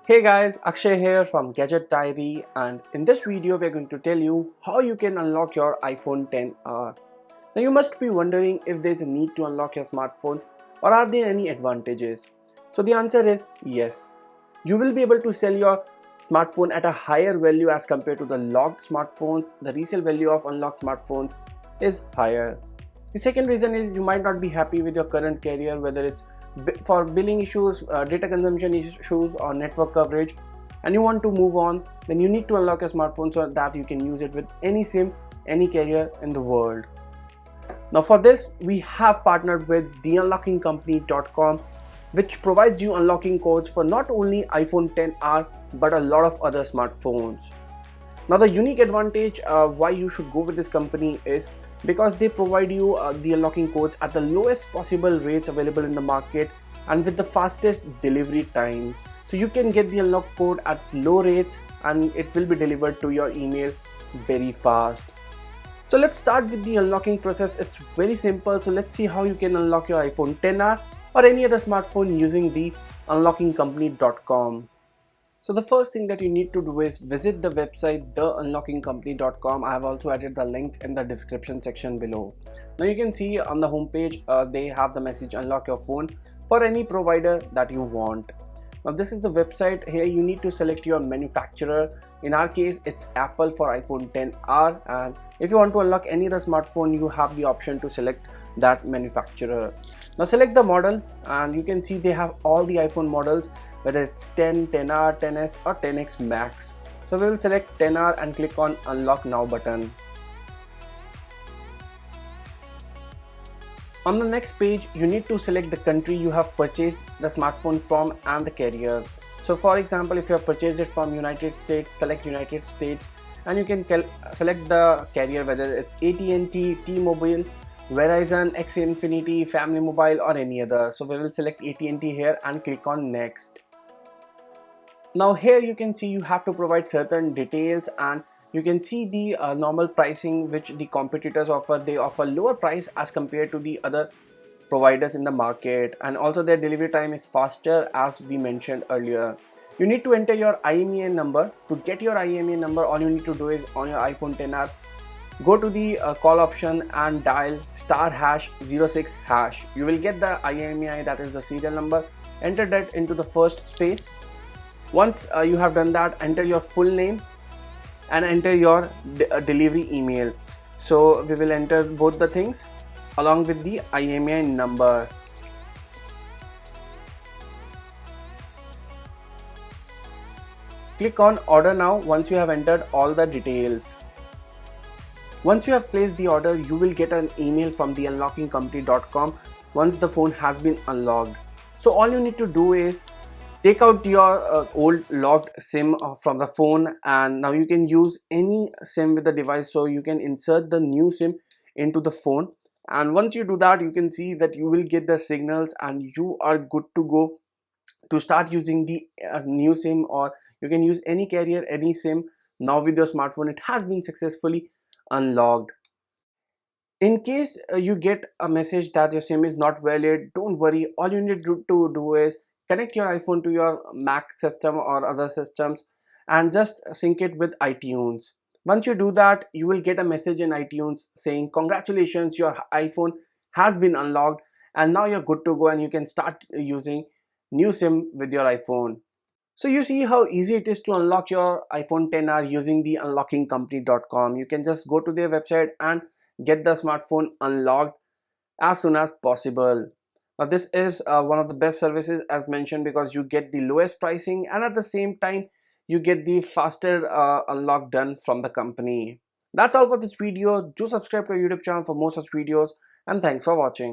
Hey guys, Akshay here from Gadget Diary, and in this video we're going to tell you how you can unlock your iPhone XR. Now you must be wondering if there's a need to unlock your smartphone or are there any advantages. So the answer is yes. You will be able to sell your smartphone at a higher value as compared to the locked smartphones. The resale value of unlocked smartphones is higher. The second reason is you might not be happy with your current carrier, whether it's for billing issues, data consumption issues, or network coverage, and you want to move on. Then you need to unlock your smartphone so that you can use it with any SIM, any carrier in the world. Now for this, we have partnered with theunlockingcompany.com, which provides you unlocking codes for not only iPhone XR but a lot of other smartphones. Now the unique advantage why you should go with this company is because they provide you the unlocking codes at the lowest possible rates available in the market and with the fastest delivery time. So you can get the unlock code at low rates and it will be delivered to your email very fast. So let's start with the unlocking process. It's very simple. So let's see how you can unlock your iPhone XR or any other smartphone using the unlockingcompany.com. So the first thing that you need to do is visit the website theunlockingcompany.com. I have also added the link in the description section below. Now you can see on the homepage they have the message unlock your phone for any provider that you want. Now this is the website. Here you need to select your manufacturer. In our case it's Apple for iPhone XR, and if you want to unlock any other smartphone you have the option to select that manufacturer. Now select the model and you can see they have all the iPhone models, whether it's 10, 10R, 10s or 10X Max. So we will select 10R and click on unlock now button. On the next page, you need to select the country you have purchased the smartphone from and the carrier. So for example, if you have purchased it from United States, select United States, and you can select the carrier, whether it's AT&T, T-Mobile, Verizon, Xfinity, Family Mobile or any other. So we will select AT&T here and click on next. Now here you can see you have to provide certain details, and you can see the normal pricing which the competitors offer. They offer lower price as compared to the other providers in the market, and also their delivery time is faster as we mentioned earlier. You need to enter your IMEI number. To get your IMEI number, all you need to do is on your iPhone XR, go to the call option and dial *#06#. You will get the IMEI, that is the serial number. Enter that into the first space. Once you have done that, enter your full name and enter your delivery email. So we will enter both the things along with the IMEI number. Click on order now once you have entered all the details. Once you have placed the order, you will get an email from the unlockingcompany.com once the phone has been unlocked. So all you need to do is take out your old locked SIM from the phone, and now you can use any SIM with the device. So you can insert the new SIM into the phone, and once you do that, you can see that you will get the signals and you are good to go to start using the new SIM, or you can use any carrier, any SIM. Now with your smartphone, it has been successfully unlocked. In case you get a message that your SIM is not valid, don't worry. All you need to do is connect your iPhone to your Mac system or other systems and just sync it with iTunes. Once you do that, you will get a message in iTunes saying congratulations, your iPhone has been unlocked and now you're good to go and you can start using new SIM with your iPhone. So you see how easy it is to unlock your iPhone XR using the unlockingcompany.com. You can just go to their website and get the smartphone unlocked as soon as possible. Now this is one of the best services as mentioned, because you get the lowest pricing and at the same time you get the faster unlock done from the company. That's all for this video. Do subscribe to our YouTube channel for more such videos, and thanks for watching.